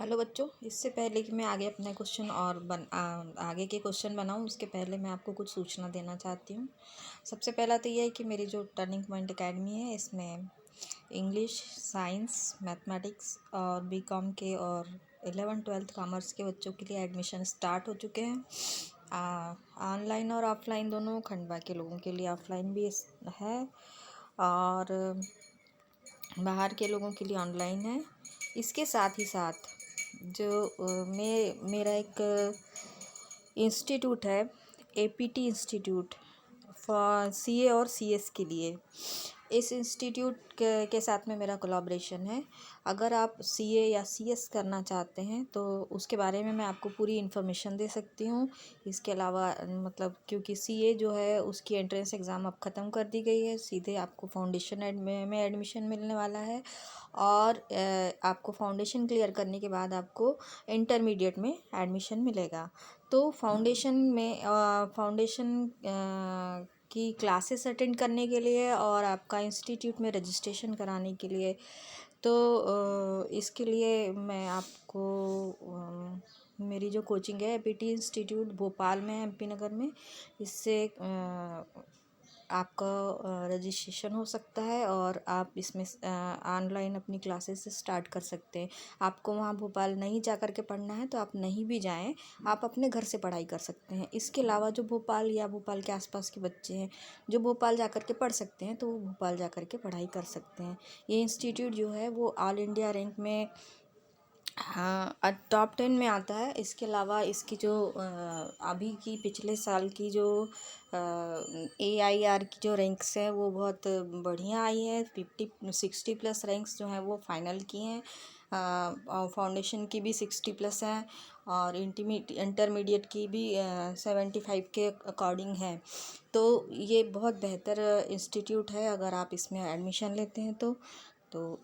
Hello बच्चों, इससे पहले कि मैं आगे अपने क्वेश्चन और आगे के क्वेश्चन बनाऊं, उसके पहले मैं आपको कुछ सूचना देना चाहती हूं। सबसे पहला तो ये है कि मेरी जो टर्निंग पॉइंट एकेडमी है, इसमें इंग्लिश, साइंस, मैथमेटिक्स और बीकॉम के और 11th-12th कॉमर्स के बच्चों के लिए एडमिशन स्टार्ट हो चुके हैं। ऑनलाइन और ऑफलाइन दोनों, खंडवा के लोगों के लिए ऑफलाइन भी है और बाहर के लोगों के लिए ऑनलाइन है। इसके साथ ही साथ जो मेरा एक इंस्टीट्यूट है, एपीटी इंस्टीट्यूट फॉर सीए और सीएस के लिए, इस इंस्टीट्यूट के साथ में मेरा कोलैबोरेशन है। अगर आप सीए या सीएस करना चाहते हैं तो उसके बारे में मैं आपको पूरी इन्फॉर्मेशन दे सकती हूँ। इसके अलावा मतलब क्योंकि सीए जो है उसकी एंट्रेंस एग्ज़ाम अब ख़त्म कर दी गई है, सीधे आपको फाउंडेशन में एडमिशन मिलने वाला है और आपको फाउंडेशन क्लियर करने के बाद आपको इंटरमीडिएट में एडमिशन मिलेगा। तो फाउंडेशन की क्लासेस अटेंड करने के लिए और आपका इंस्टीट्यूट में रजिस्ट्रेशन कराने के लिए, तो इसके लिए मैं आपको मेरी जो कोचिंग है एपीटी इंस्टीट्यूट भोपाल में है, एमपी नगर में, इससे आपका रजिस्ट्रेशन हो सकता है और आप इसमें ऑनलाइन अपनी क्लासेस स्टार्ट कर सकते हैं। आपको वहाँ भोपाल नहीं जा कर के पढ़ना है तो आप नहीं भी जाएं, आप अपने घर से पढ़ाई कर सकते हैं। इसके अलावा जो भोपाल या भोपाल के आसपास के बच्चे हैं जो भोपाल जा कर के पढ़ सकते हैं, तो वो भोपाल जा कर के पढ़ाई कर सकते हैं। ये इंस्टीट्यूट जो है वो ऑल इंडिया रैंक में टॉप 10 में आता है। इसके अलावा इसकी जो अभी की पिछले साल की जो AIR की जो रैंक्स है वो बहुत बढ़िया आई है। 50-60+ रैंक्स जो हैं वो फाइनल की हैं। फाउंडेशन की भी 60+ हैं और इंटरमीडिएट की भी 75 के अकॉर्डिंग है। तो ये बहुत बेहतर इंस्टीट्यूट है अगर आप इसमें एडमिशन लेते हैं तो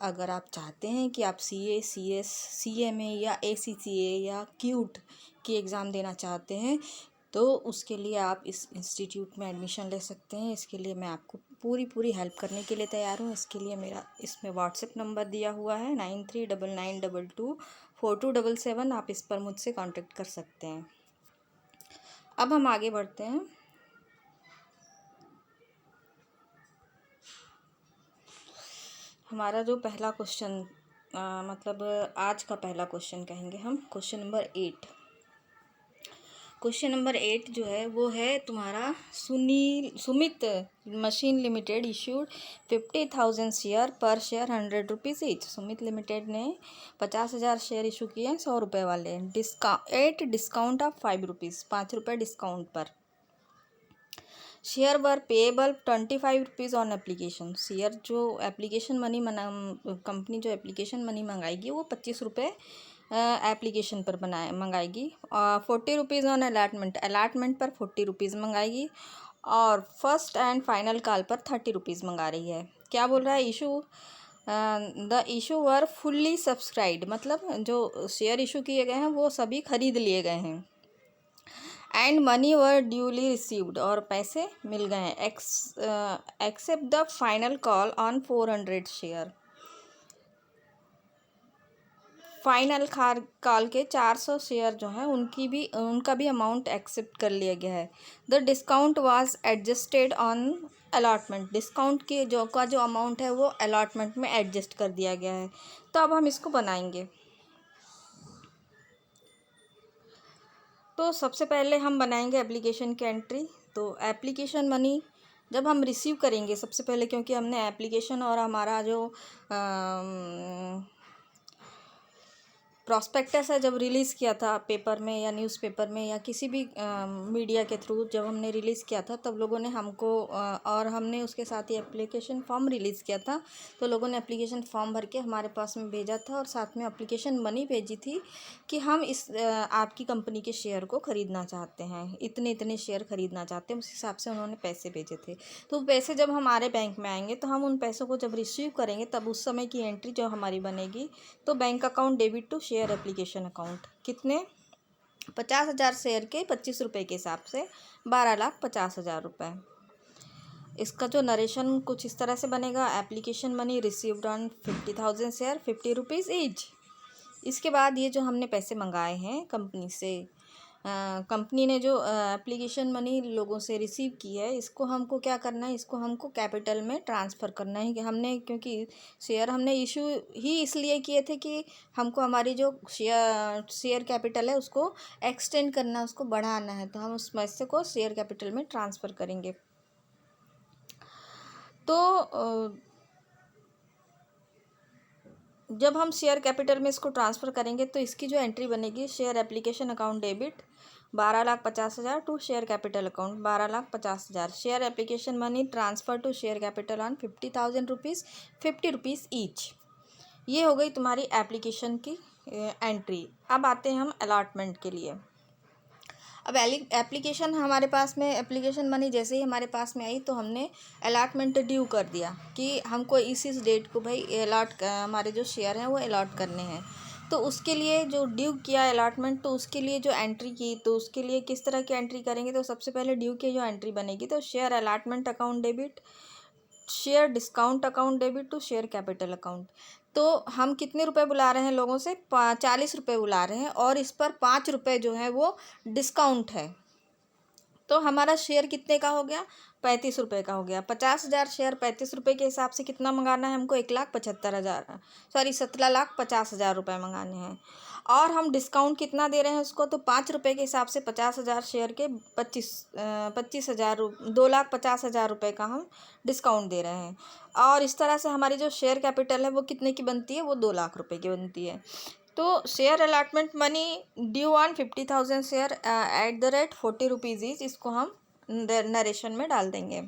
अगर आप चाहते हैं कि आप CA, CS, CMA या ACCA या क्यूट की एग्ज़ाम देना चाहते हैं, तो उसके लिए आप इस इंस्टीट्यूट में एडमिशन ले सकते हैं। इसके लिए मैं आपको पूरी हेल्प करने के लिए तैयार हूँ। इसके लिए मेरा इसमें व्हाट्सएप नंबर दिया हुआ है 9399224277। आप इस पर मुझसे कांटेक्ट कर सकते हैं। अब हम आगे बढ़ते हैं। हमारा जो पहला क्वेश्चन मतलब आज का पहला क्वेश्चन कहेंगे हम, क्वेश्चन नंबर 8। क्वेश्चन नंबर 8 जो है वो है तुम्हारा Sumit machine limited issued 50,000 share पर share 100 rupees each. Sumit limited ने 50,000 शेयर इशू किए हैं 100 रुपये वाले। डिस्काउंट ऑफ 5 रुपीज़, 5 रुपये डिस्काउंट पर। Share were payable 25 rupees on application. Share जो एप्लीकेशन मनी कंपनी जो एप्लीकेशन मनी मंगाएगी वो 25 रुपये एप्लीकेशन पर मंगाएगी। 40 रुपीज़ ऑन अलॉटमेंट पर 40 रुपीज़ मंगाएगी और फर्स्ट एंड फाइनल कॉल पर 30 रुपीज़ मंगा रही है। क्या बोल रहा है? The issue were fully subscribed, मतलब जो शेयर इशू किए गए हैं वो सभी खरीद लिए गए हैं। And money were duly received, और पैसे मिल गए हैं। Except the final call on 400 share. Final call के 400 शेयर जो हैं उनका भी अमाउंट एक्सेप्ट कर लिया गया है। The discount was adjusted on allotment, discount के जो अमाउंट है वो अलॉटमेंट में एडजस्ट कर दिया गया है। तो अब हम इसको बनाएंगे। तो सबसे पहले हम बनाएंगे एप्लीकेशन की एंट्री। तो एप्लीकेशन मनी जब हम रिसीव करेंगे सबसे पहले, क्योंकि हमने एप्लीकेशन और हमारा जो प्रॉस्पेक्टस है जब रिलीज़ किया था पेपर में या न्यूज़पेपर में या किसी भी मीडिया के थ्रू जब हमने रिलीज़ किया था, तब लोगों ने हमको और हमने उसके साथ ही एप्लीकेशन फॉर्म रिलीज़ किया था, तो लोगों ने एप्लीकेशन फॉर्म भर के हमारे पास में भेजा था और साथ में एप्लीकेशन मनी भेजी थी कि हम इस आपकी कंपनी के शेयर को ख़रीदना चाहते हैं, इतने शेयर ख़रीदना चाहते हैं। उस हिसाब से उन्होंने पैसे भेजे थे। तो पैसे जब हमारे बैंक में आएंगे तो हम उन पैसों को जब रिसीव करेंगे तब उस समय की एंट्री जो हमारी बनेगी, तो bank account debit to share application account, कितने 50,000 शेयर के 25 रुपये के हिसाब से 12,50,000 रुपये। इसका जो नरेशन कुछ इस तरह से बनेगा। Application money received on 50,000 share 50 rupees each. इसके बाद ये जो हमने पैसे मंगाए हैं कंपनी से, कंपनी ने जो एप्लीकेशन मनी लोगों से रिसीव की है, इसको हमको क्या करना है, इसको हमको कैपिटल में ट्रांसफ़र करना है। कि हमने, क्योंकि शेयर हमने इशू ही इसलिए किए थे कि हमको हमारी जो शेयर कैपिटल है उसको एक्सटेंड करना, उसको बढ़ाना है, तो हम उस पैसे को शेयर कैपिटल में ट्रांसफ़र करेंगे। तो जब हम शेयर कैपिटल में इसको ट्रांसफ़र करेंगे तो इसकी जो एंट्री बनेगी, share application account debit 12,50,000 to share capital account 12,50,000, share application money transfer to share capital on 50,000 rupees 50 rupees each. ये हो गई तुम्हारी एप्लीकेशन की एंट्री। अब आते हैं हम अलॉटमेंट के लिए। अब एप्लीकेशन हमारे पास में, एप्लीकेशन मनी जैसे ही हमारे पास में आई तो हमने अलॉटमेंट ड्यू कर दिया कि हमको इस डेट को भाई हमारे जो शेयर हैं वो अलॉट करने हैं। तो उसके लिए जो ड्यू किया अलॉटमेंट, तो उसके लिए जो एंट्री की, तो उसके लिए किस तरह की एंट्री करेंगे, तो सबसे पहले ड्यू की जो एंट्री बनेगी, तो share allotment account debit, share discount account debit to share capital account. तो हम कितने रुपए बुला रहे हैं लोगों से, 40 रुपये बुला रहे हैं, और इस पर 5 रुपये जो है वो डिस्काउंट है। तो हमारा शेयर कितने का हो गया, 35 रुपये का हो गया। 50,000 शेयर 35 रुपये के हिसाब से कितना मंगाना है हमको, 1,75,000, सॉरी 17,50,000 रुपये मंगाने हैं। और हम डिस्काउंट कितना दे रहे हैं उसको, तो 5 रुपये के हिसाब से 50,000 शेयर के 25,000 2,50,000 रुपये का हम डिस्काउंट दे रहे हैं। और इस तरह से हमारी जो शेयर कैपिटल है वो कितने की बनती है, वो 2,00,000 रुपये की बनती है। तो share allotment money due on 50,000 share at the rate 40 rupees each, इसको हम नरेशन में डाल देंगे।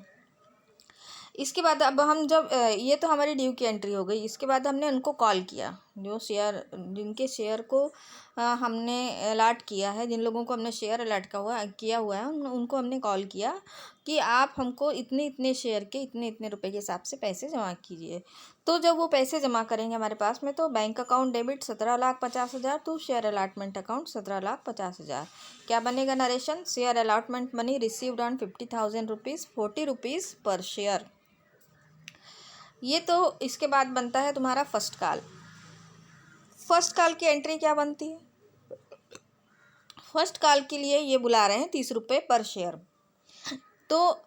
इसके बाद अब हम जब ये तो हमारी ड्यू की एंट्री हो गई। इसके बाद हमने उनको कॉल किया, जो शेयर, जिनके शेयर को हमने अलॉट किया है, जिन लोगों को हमने शेयर अलॉट किया हुआ है, उनको हमने कॉल किया कि आप हमको इतने इतने शेयर के इतने इतने रुपए के हिसाब से पैसे जमा कीजिए। तो जब वो पैसे जमा करेंगे हमारे पास में, तो bank account debit 17,50,000 to share allotment account 17,50,000। क्या बनेगा narration, share allotment money received on 50,000 rupees 40 rupees पर शेयर। ये तो इसके बाद बनता है तुम्हारा फर्स्ट कॉल। फर्स्ट कॉल की एंट्री क्या बनती है, फर्स्ट कॉल के लिए ये बुला रहे हैं 30 रुपये पर शेयर। तो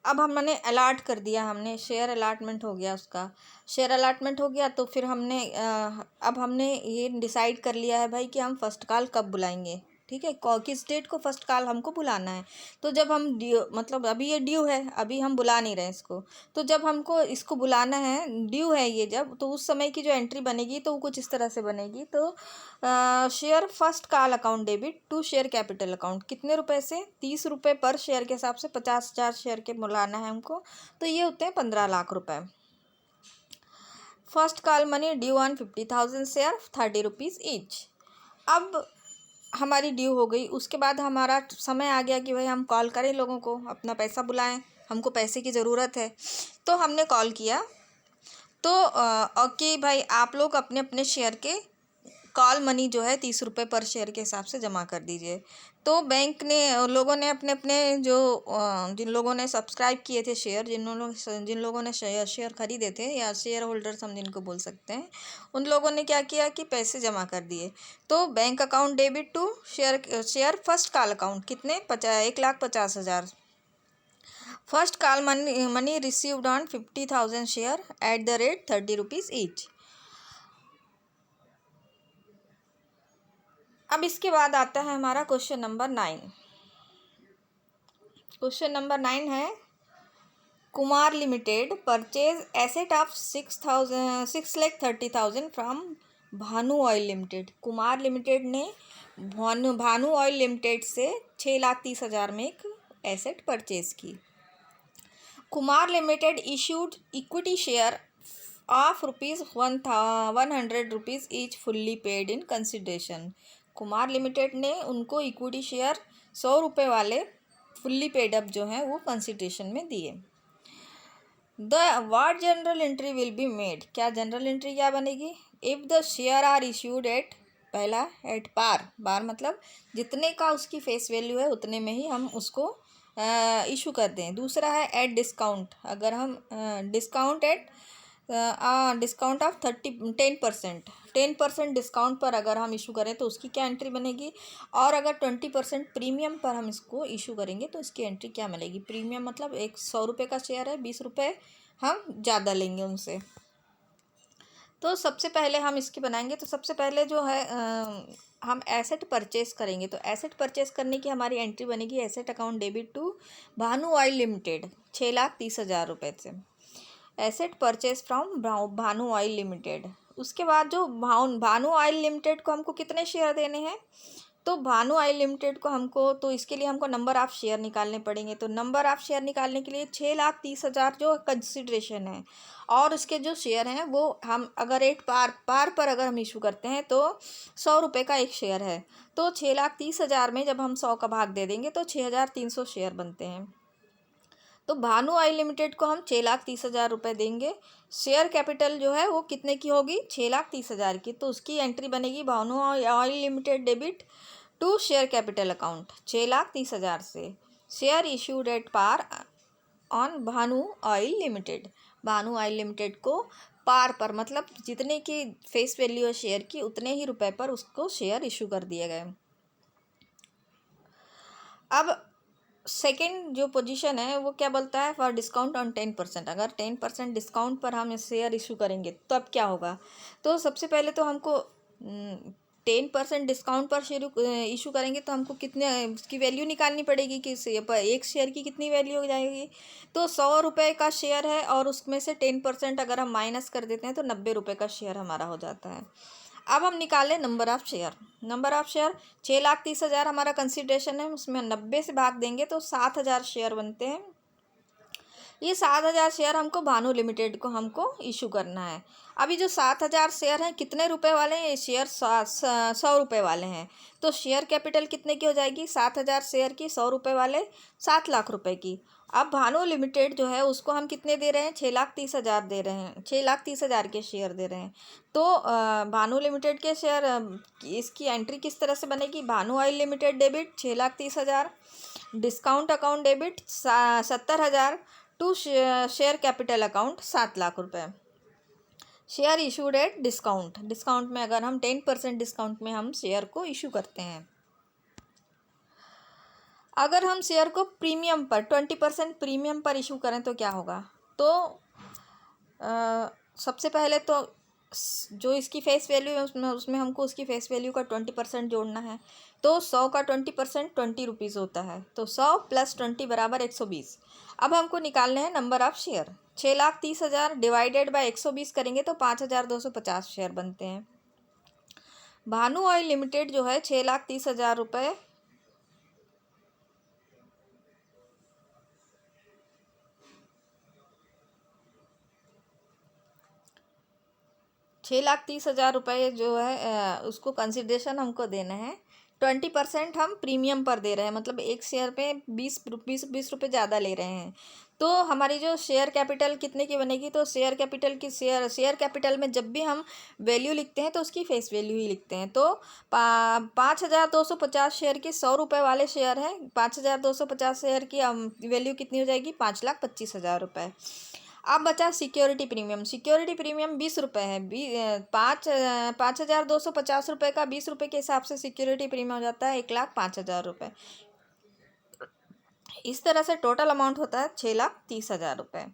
अब हमने अलॉट कर दिया, हमने शेयर अलॉटमेंट हो गया, उसका शेयर अलॉटमेंट हो गया। तो फिर हमने अब हमने ये डिसाइड कर लिया है भाई कि हम फर्स्ट कॉल कब बुलाएंगे, ठीक है, किस डेट को फर्स्ट कॉल हमको बुलाना है। तो जब हम ड्यू, मतलब अभी ये ड्यू है, अभी हम बुला नहीं रहे इसको, तो जब हमको इसको बुलाना है, ड्यू है ये जब, तो उस समय की जो एंट्री बनेगी तो वो कुछ इस तरह से बनेगी। तो share first call account debit to share capital account, कितने रुपए से, 30 रुपये पर शेयर के हिसाब से 50,000 शेयर के बुलाना है हमको, तो ये होते हैं 15,00,000 रुपये। First call money due on 50,000 share 30 rupees each. अब हमारी ड्यू हो गई, उसके बाद हमारा समय आ गया कि भाई हम कॉल करें लोगों को, अपना पैसा बुलाएं, हमको पैसे की ज़रूरत है। तो हमने कॉल किया, तो कि भाई आप लोग अपने अपने शेयर के कॉल मनी जो है 30 रुपये पर शेयर के हिसाब से जमा कर दीजिए। तो बैंक ने, लोगों ने अपने अपने जो जिन लोगों ने सब्सक्राइब किए थे शेयर, जिन लोगों ने शेयर खरीदे थे, या शेयर होल्डर्स हम जिनको बोल सकते हैं, उन लोगों ने क्या किया कि पैसे जमा कर दिए। तो bank account debit to share first call account, कितने, 1,50,000। First call money received on 50,000 share at the rate 30 rupees each. अब इसके बाद आता है हमारा क्वेश्चन नंबर 9। क्वेश्चन नंबर 9 है, Kumar limited purchase asset of 6,30,000 from Bhanu oil limited. Kumar limited ने Bhanu oil limited से 6,30,000 में एक एसेट परचेज की। Kumar limited issued equity share of ₹100 rupees each fully paid in consideration. Kumar limited ने उनको इक्विटी शेयर 100 रुपये वाले फुल्ली पेड अप जो हैं वो कंसिडरेशन में दिए। The what journal entry will be made, क्या जनरल एंट्री क्या बनेगी, if the share are issued at, पहला एट पार, बार मतलब जितने का उसकी फेस वैल्यू है उतने में ही हम उसको इशू कर दें। दूसरा है एट डिस्काउंट, अगर हम discount at discount of 10% discount पर अगर हम इशू करें तो उसकी क्या एंट्री बनेगी, और अगर 20% प्रीमियम पर हम इसको इशू करेंगे तो इसकी एंट्री क्या मिलेगी। प्रीमियम मतलब 100 रुपये का शेयर है, 20 रुपये हम ज़्यादा लेंगे उनसे। तो सबसे पहले हम इसकी बनाएंगे। तो सबसे पहले जो है हम एसेट परचेस करेंगे। तो एसेट परचेस करने की हमारी एंट्री बनेगी asset account debit to Bhanu oil limited 6,30,000 रुपये से। Asset purchase from Bhanu oil limited. उसके बाद जो भानु ऑयल लिमिटेड को हमको कितने शेयर देने हैं, तो भानु ऑयल लिमिटेड को हमको, तो इसके लिए हमको नंबर ऑफ़ शेयर निकालने पड़ेंगे। तो नंबर ऑफ़ शेयर निकालने के लिए 6,30,000 जो कंसिड्रेशन है, और उसके जो शेयर हैं वो हम अगर रेट पार पर अगर हम इशू करते हैं तो 100 रुपये का एक शेयर है। तो 6,30,000 में जब हम 100 का भाग दे देंगे तो 6,300 शेयर बनते हैं। तो भानु ऑयल लिमिटेड को हम 6,30,000 रुपये देंगे। शेयर कैपिटल जो है वो कितने की होगी, 6,30,000 की। तो उसकी एंट्री बनेगी Bhanu oil limited debit to share capital account 6,30,000 से। Share issued at par on Bhanu oil limited. Bhanu oil limited को पार पर मतलब जितने की फेस वैल्यू है शेयर की उतने ही रुपए पर उसको शेयर इशू कर दिए गए। अब सेकेंड जो पोजीशन है वो क्या बोलता है, फॉर डिस्काउंट ऑन 10%। अगर 10% डिस्काउंट पर हम शेयर इशू करेंगे तो अब क्या होगा। तो सबसे पहले तो हमको 10% डिस्काउंट पर शेयर इशू करेंगे तो हमको कितने उसकी वैल्यू निकालनी पड़ेगी कि एक शेयर की कितनी वैल्यू हो जाएगी। तो 100 रुपये का शेयर है और उसमें से 10% अगर हम माइनस कर देते हैं तो 90 रुपये का शेयर हमारा हो जाता है। अब हम निकालें number of share. Number of share 6,30,000 हमारा कंसिडरेशन है, उसमें 90 से भाग देंगे तो 7,000 शेयर बनते हैं। ये 7,000 शेयर हमको भानु लिमिटेड को हमको इशू करना है। अभी जो 7,000 शेयर हैं कितने रुपए वाले हैं, ये शेयर 100 रुपये वाले हैं। तो शेयर कैपिटल कितने की हो जाएगी, 7,000 शेयर की 100 रुपये वाले 7 लाख रुपए की। अब भानु लिमिटेड जो है उसको हम कितने दे रहे हैं, 6,30,000 दे रहे हैं, 6,30,000 के शेयर दे रहे हैं। तो भानु लिमिटेड के शेयर इसकी एंट्री किस तरह से बनेगी, Bhanu oil limited debit 6,30,000, discount account debit 70,000 to share capital account 7 lakh रुपए। Share issued at discount. Discount में अगर हम 10% डिस्काउंट में हम शेयर को इशू करते हैं। अगर हम शेयर को प्रीमियम पर 20% प्रीमियम पर इशू करें तो क्या होगा। तो सबसे पहले तो जो इसकी फेस वैल्यू है उसमें हमको उसकी फेस वैल्यू का 20% जोड़ना है। तो 100 का 20% 20 रुपीज़ होता है। तो 100 + 20 बराबर 120। अब हमको निकालने हैं number of share. 6,30,000 divided by 120 करेंगे तो 5,250 शेयर बनते हैं। भानु ऑयल लिमिटेड जो है 6,30,000 रुपये 6,30,000 रुपये जो है उसको कंसिडरेशन हमको देना है। 20% हम प्रीमियम पर दे रहे हैं, मतलब एक शेयर पे 20 रुपये ज़्यादा ले रहे हैं। तो हमारी जो शेयर कैपिटल कितने की बनेगी, तो शेयर कैपिटल की शेयर कैपिटल में जब भी हम वैल्यू लिखते हैं तो उसकी फेस वैल्यू ही लिखते हैं। तो 5,250 शेयर की 100 रुपये वाले शेयर हैं, 5,250 शेयर की वैल्यू कितनी हो जाएगी, 5,25,000 रुपये। अब बचा सिक्योरिटी प्रीमियम। सिक्योरिटी प्रीमियम 20 रुपये है। 5,250 रुपये का 20 रुपये के हिसाब से सिक्योरिटी प्रीमियम हो जाता है 1,05,000 रुपये। इस तरह से टोटल अमाउंट होता है 6,30,000 रुपये।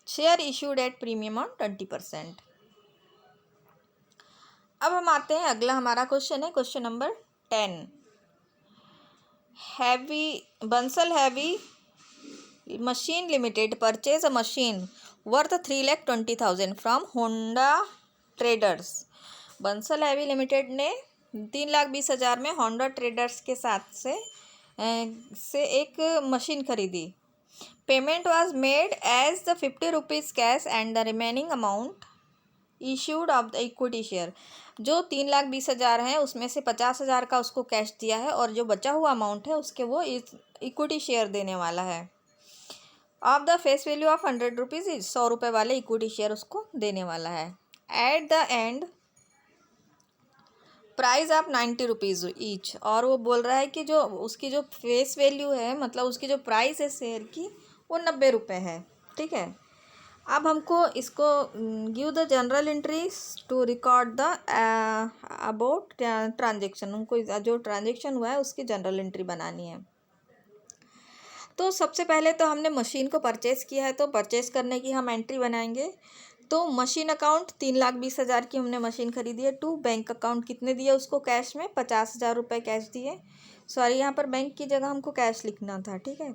Share issued at premium on 20%। अब हम आते हैं, अगला हमारा क्वेश्चन है question number 10। Bansal heavy machine limited purchase a machine worth 3,20,000 from Honda traders. Bansal heavy limited ने 3,20,000 में होंडा ट्रेडर्स के साथ से एक मशीन खरीदी। Payment was made as the 50 rupees cash and the remaining amount issued of the equity share. जो 3,20,000 है उसमें से 50,000 का उसको कैश दिया है और जो बचा हुआ अमाउंट है उसके वो इक्विटी शेयर देने वाला है। Of the face value of 100 rupees, 100 रुपये वाले इक्विटी शेयर उसको देने वाला है। At the end price of 90 rupees each. और वो बोल रहा है कि जो उसकी जो फेस वैल्यू है, मतलब उसकी जो प्राइस है शेयर की, वो 90 रुपये है। ठीक है। अब हमको इसको give the journal entries to record the about transaction, हमको जो ट्रांजेक्शन हुआ है उसकी जनरल एंट्री बनानी है। तो सबसे पहले तो हमने मशीन को परचेज़ किया है, तो परचेज़ करने की हम एंट्री बनाएंगे। तो मशीन अकाउंट 3,20,000 की हमने मशीन खरीदी है। टू बैंक अकाउंट कितने दिए उसको कैश में, 50,000 रुपये कैश दिए। सॉरी, यहाँ पर बैंक की जगह हमको कैश लिखना था, ठीक है।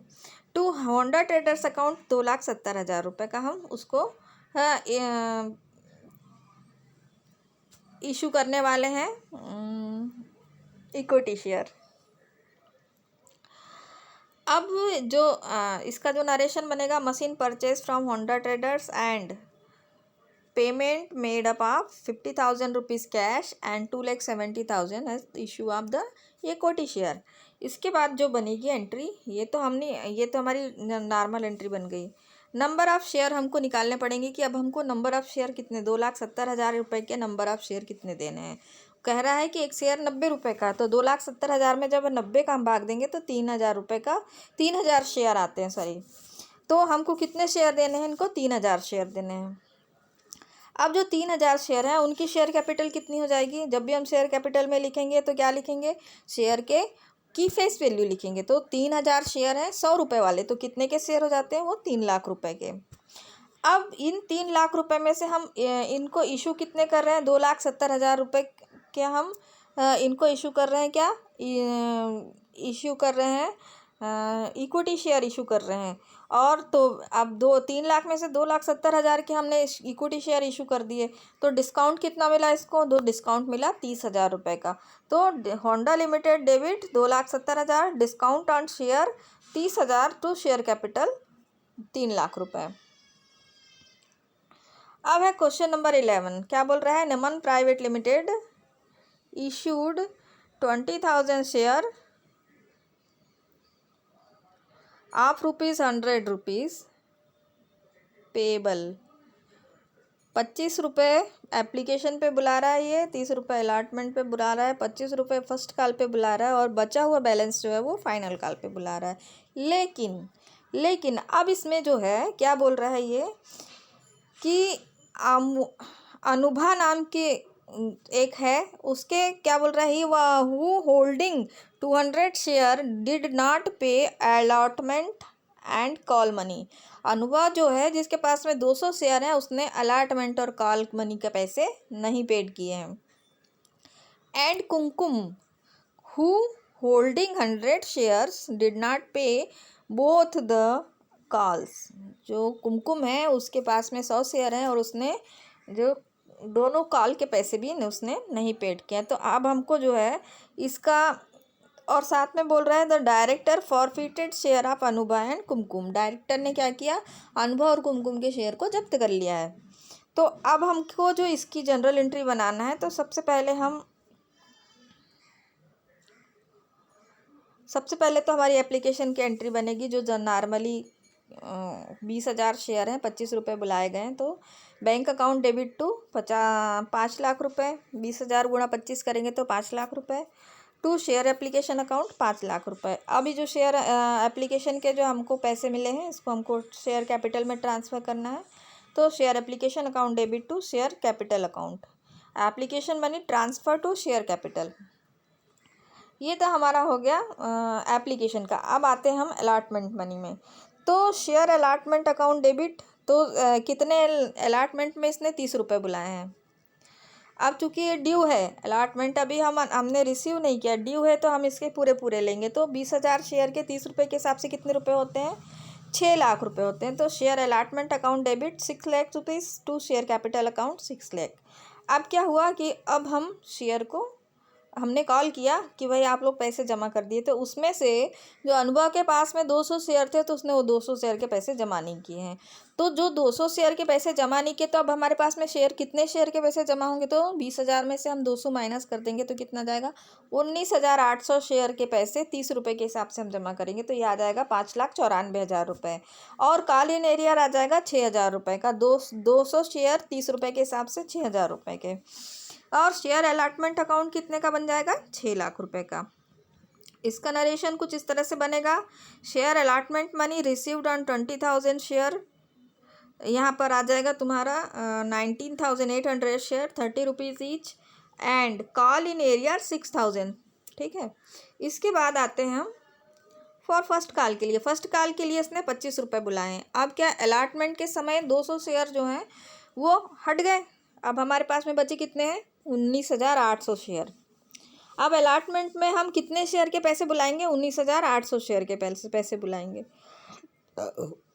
टू होंडा ट्रेडर्स अकाउंट 2,70,000 रुपये का हम उसको इशू करने वाले हैं इक्विटी शेयर। अब जो इसका जो नरेशन बनेगा, machine purchase from Honda traders and payment made up of 50,000 rupees cash and 2,70,000 as issue of the equity share. इसके बाद जो बनेगी एंट्री, ये तो हमारी नॉर्मल एंट्री बन गई। नंबर ऑफ़ शेयर हमको निकालने पड़ेंगे कि अब हमको नंबर ऑफ़ शेयर कितने, 2,70,000 रुपये के नंबर ऑफ़ शेयर कितने देने हैं। कह रहा है कि एक शेयर 90 रुपये का, तो 2,70,000 में जब 90 का हम भाग देंगे तो 3,000 रुपये का 3,000 शेयर आते हैं, सॉरी। तो हमको कितने शेयर देने हैं, इनको 3,000 शेयर देने हैं। अब जो 3,000 शेयर हैं उनकी शेयर कैपिटल कितनी हो जाएगी, जब भी हम शेयर कैपिटल में लिखेंगे तो क्या लिखेंगे, शेयर के की फेस वैल्यू लिखेंगे। तो 3,000 शेयर हैं 100 रुपये वाले, तो कितने के शेयर हो जाते हैं, वो 3 लाख रुपए के। अब इन 3 लाख रुपए में से हम इनको इशू कितने कर रहे हैं, 2,70,000 रुपये के हम इनको इशू कर रहे हैं, क्या इशू कर रहे हैं, इक्विटी शेयर इशू कर रहे हैं। और तो अब 3 लाख में से 2,70,000 के हमने इक्विटी शेयर इशू कर दिए, तो डिस्काउंट कितना मिला इसको, डिस्काउंट मिला 30,000 रुपये का। तो Honda limited debit 2,70,000, discount on share 30,000 to share capital 3 lakh रुपये। अब है क्वेश्चन नंबर 11, क्या बोल रहा है, Naman private limited issued 20,000 share of ₹100 payable. 25 रुपये एप्लीकेशन पे बुला रहा है, ये 30 रुपये अलाटमेंट पे बुला रहा है, 25 रुपये फर्स्ट कॉल पे बुला रहा है, और बचा हुआ बैलेंस जो है वो फाइनल कॉल पे बुला रहा है। लेकिन अब इसमें जो है क्या बोल रहा है ये कि अनुभा नाम के एक है, उसके क्या बोल रहा है, who holding 200 share did not पे अलॉटमेंट एंड कॉल मनी। अनुभव जो है जिसके पास में 200 शेयर हैं, उसने अलॉटमेंट और कॉल मनी के पैसे नहीं पेड किए हैं। And Kumkum who holding 100 shares did not पे बोथ द कॉल्स। जो कुमकुम है उसके पास में 100 शेयर हैं और उसने जो दोनों कॉल के पैसे भी उसने नहीं पेड किए। तो अब हमको जो है इसका, और साथ में बोल रहा है the director forfeited share of अनुभव एंड कुमकुम। डायरेक्टर ने क्या किया, अनुभव और कुमकुम के शेयर को जब्त कर लिया है। तो अब हमको जो इसकी जनरल एंट्री बनाना है, तो सबसे पहले तो हमारी एप्लीकेशन की एंट्री बनेगी, जो नॉर्मली 20,000 शेयर हैं, 25 रुपये बुलाए गए हैं। तो bank account debit to 5 lakh रुपये, 20,000 गुणा 25 करेंगे तो 5 लाख रुपये। To share application account 5 lakh रुपये। अभी जो शेयर एप्लीकेशन के जो हमको पैसे मिले हैं, इसको हमको शेयर कैपिटल में ट्रांसफ़र करना है। तो share application account debit to share capital account, application money transfer to share capital. ये तो हमारा हो गया एप्लीकेशन का। अब आते हैं हम अलॉटमेंट मनी में। तो शेयर अलॉटमेंट अकाउंट डेबिट, तो कितने अलॉटमेंट में इसने 30 रुपये बुलाए हैं। अब चूंकि ये ड्यू है, अलॉटमेंट अभी हमने रिसीव नहीं किया, ड्यू है, तो हम इसके पूरे लेंगे। तो 20,000 शेयर के 30 रुपये के हिसाब से कितने रुपये होते हैं, 6 लाख रुपये होते हैं। तो share allotment account debit 6 lakh rupees to share capital account 6 lakh. अब क्या हुआ कि अब हम शेयर को हमने कॉल किया कि भाई आप लोग पैसे जमा कर दिए, तो उसमें से जो अनुभव के पास में 200 शेयर थे, तो उसने वो 200 शेयर के पैसे जमा नहीं किए हैं। तो जो 200 शेयर के पैसे जमा नहीं किए, तो अब हमारे पास में कितने शेयर के पैसे जमा होंगे, तो 20,000 में से हम 200 माइनस कर देंगे तो कितना जाएगा, 19,800 शेयर के पैसे 30 रुपये के हिसाब से हम जमा करेंगे, तो ये आ जाएगा 5,94,000 रुपये। और कॉल इन एरियर आ जाएगा 6,000 रुपये का। 200 शेयर 30 रुपये के हिसाब से 6,000 रुपये के। और शेयर अलॉटमेंट अकाउंट कितने का बन जाएगा, 6 लाख रुपए का। इसका नरेशन कुछ इस तरह से बनेगा, share allotment money received on 20,000 share यहाँ पर आ जाएगा तुम्हारा 19,800 share, 30 rupees each, and call in area 6,000। ठीक है, इसके बाद आते हैं हम फॉर फर्स्ट कॉल के लिए। फर्स्ट कॉल के लिए इसने 25 रुपये बुलाए हैं। अब क्या अलॉटमेंट के समय 200 शेयर जो हैं वो हट गए। अब हमारे पास में बचे कितने हैं, 19,800 शेयर। अब अलॉटमेंट में हम कितने शेयर के पैसे बुलाएंगे, 19,800 शेयर के पैसे बुलाएंगे।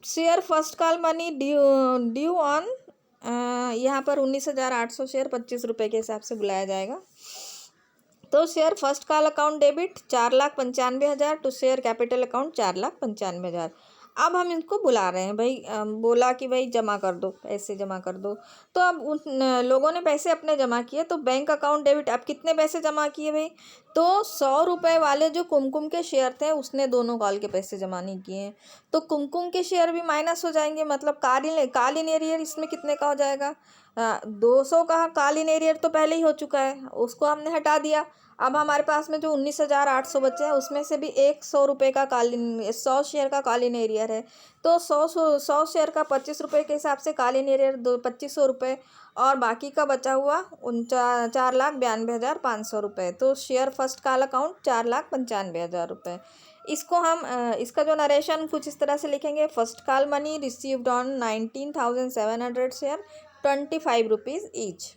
Share first call money due on, यहाँ पर 19,800 शेयर 25 रुपये के हिसाब से बुलाया जाएगा। तो share first call account debit 4,95,000 to share capital account 4,95,000। अब हम इनको बुला रहे हैं भाई, बोला कि भाई जमा कर दो, पैसे जमा कर दो। तो अब उन लोगों ने पैसे अपने जमा किए, तो बैंक अकाउंट डेबिट। अब कितने पैसे जमा किए भाई, तो 100 रुपये वाले जो कुमकुम के शेयर थे उसने दोनों कॉल के पैसे जमा नहीं किए हैं, तो कुमकुम के शेयर भी माइनस हो जाएंगे। मतलब कॉल इन एरियर इसमें कितने का हो जाएगा, 200 का। कॉल इन एरियर तो पहले ही हो चुका है, उसको हमने हटा दिया। अब हमारे पास में जो 19,800 बचे हैं उसमें से भी 100 रुपये का 100 शेयर का कॉल इन एरियर है, तो 100 शेयर का 25 रुपये के हिसाब से कॉल इन एरियर 2500 रुपये, और बाकी का बचा हुआ 4,92,500 रुपये। तो शेयर फर्स्ट कॉल अकाउंट 4,95,000 रुपये। इसको हम इसका जो नरेशन कुछ इस तरह से लिखेंगे, first call money received on 19,700 share 25 rupees each.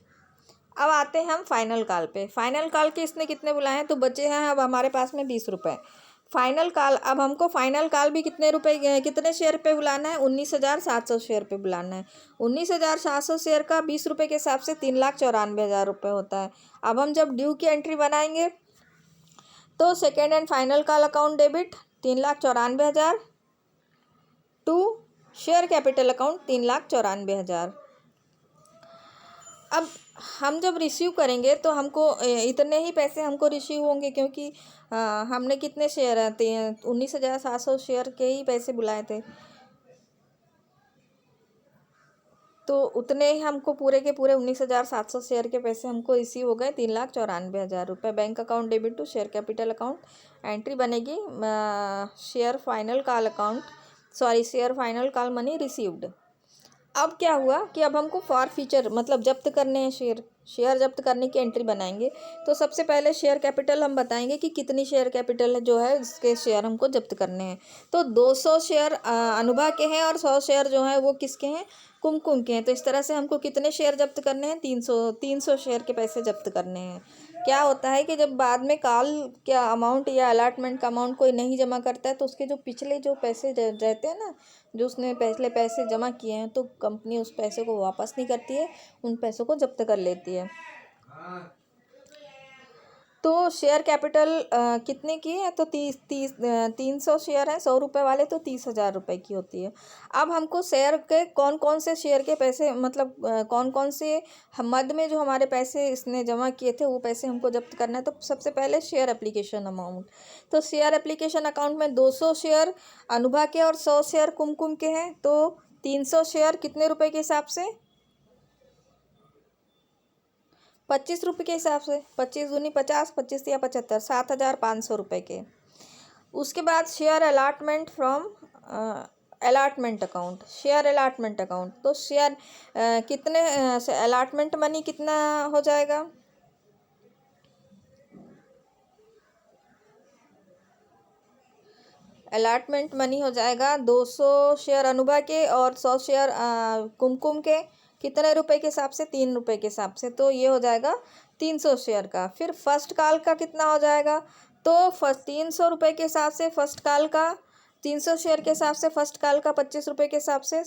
अब आते हैं हम फाइनल कॉल पे। फाइनल कॉल के इसने कितने बुलाए हैं, तो बचे हैं अब हमारे पास में 20 रुपये। फाइनल कॉल, अब हमको फाइनल कॉल भी कितने शेयर पे बुलाना है, 19,700 शेयर पे बुलाना है। 19,700 शेयर का 20 रुपये के हिसाब से 3,94,000 रुपये होता है। अब हम जब ड्यू की एंट्री बनाएंगे तो second and final call account debit 3,94,000 to share capital account 3,94,000। अब हम जब रिसीव करेंगे तो हमको इतने ही पैसे हमको रिसीव होंगे, क्योंकि हमने कितने शेयर आते हैं, 19,700 शेयर के ही पैसे बुलाए थे, तो उतने ही हमको पूरे के पूरे 19,700 शेयर के पैसे हमको रिसीव हो गए, 3,94,000 रुपये। Bank account debit to share capital account entry बनेगी share final call money received. अब क्या हुआ कि अब हमको फॉर फ्यूचर मतलब जब्त करने हैं शेयर जब्त करने की एंट्री बनाएंगे। तो सबसे पहले शेयर कैपिटल हम बताएंगे कि कितनी शेयर कैपिटल जो है इसके शेयर हमको जब्त करने हैं। तो 200 शेयर अनुभा के हैं और 100 शेयर जो हैं वो किसके हैं, कुमकुम के हैं। तो इस तरह से हमको कितने शेयर जब्त करने हैं, 300 शेयर के पैसे जब्त करने हैं। क्या होता है कि जब बाद में कॉल क्या अमाउंट या अलॉटमेंट का अमाउंट कोई नहीं जमा करता है, तो उसके जो पिछले जो पैसे रहते हैं ना, जो उसने पहले पैसे जमा किए हैं, तो कंपनी उस पैसे को वापस नहीं करती है, उन पैसों को जब्त कर लेती है। तो शेयर कैपिटल कितने की है, तो 300 शेयर हैं, 100 रुपये वाले, तो 30,000 रुपये की होती है। अब हमको शेयर के कौन कौन से शेयर के पैसे मतलब कौन कौन से मद में जो हमारे पैसे इसने जमा किए थे वो पैसे हमको जब्त करना है। तो सबसे पहले शेयर एप्लीकेशन अमाउंट, तो शेयर एप्लीकेशन अकाउंट में 200 शेयर अनुभा के और 100 शेयर कुमकुम के हैं। तो 300 शेयर कितने रुपए के हिसाब से, 25 रुपये के हिसाब से, 25 दूनी 50, 25 या 75, 7,500 रुपये के। उसके बाद share allotment from allotment account, share allotment account, तो शेयर कितने अलॉटमेंट मनी कितना हो जाएगा, अलॉटमेंट मनी हो जाएगा 200 शेयर अनुभा के और 100 शेयर कुमकुम के, कितने रुपए के हिसाब से, 3 रुपये के हिसाब से। तो ये हो जाएगा 300 शेयर का। फिर फर्स्ट कॉल का कितना हो जाएगा, तो 300 रुपये के हिसाब से फर्स्ट कॉल का, 300 शेयर के हिसाब से फर्स्ट कॉल का 25 रुपये के हिसाब से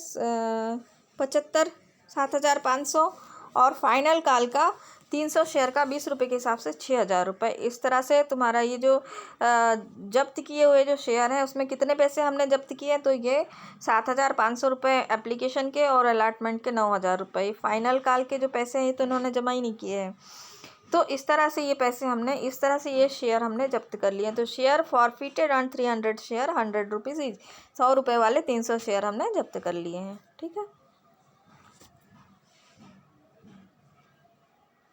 75, 7,500, और फाइनल कॉल का 300 शेयर का 20 रुपये के हिसाब से 6,000 रुपये। इस तरह से तुम्हारा ये जो जब्त किए हुए जो शेयर हैं उसमें कितने पैसे हमने जब्त किए हैं, तो ये 7,500 रुपये एप्लीकेशन के और अलॉटमेंट के 9,000 रुपये। फाइनल कॉल के जो पैसे हैं तो इन्होंने जमा ही नहीं किए हैं। तो इस तरह से ये पैसे हमने, इस तरह से ये शेयर हमने जब्त कर लिए। तो share forfeited on 300 share 100 rupees, 100 रुपये वाले 300 शेयर हमने जब्त कर लिए हैं। ठीक है।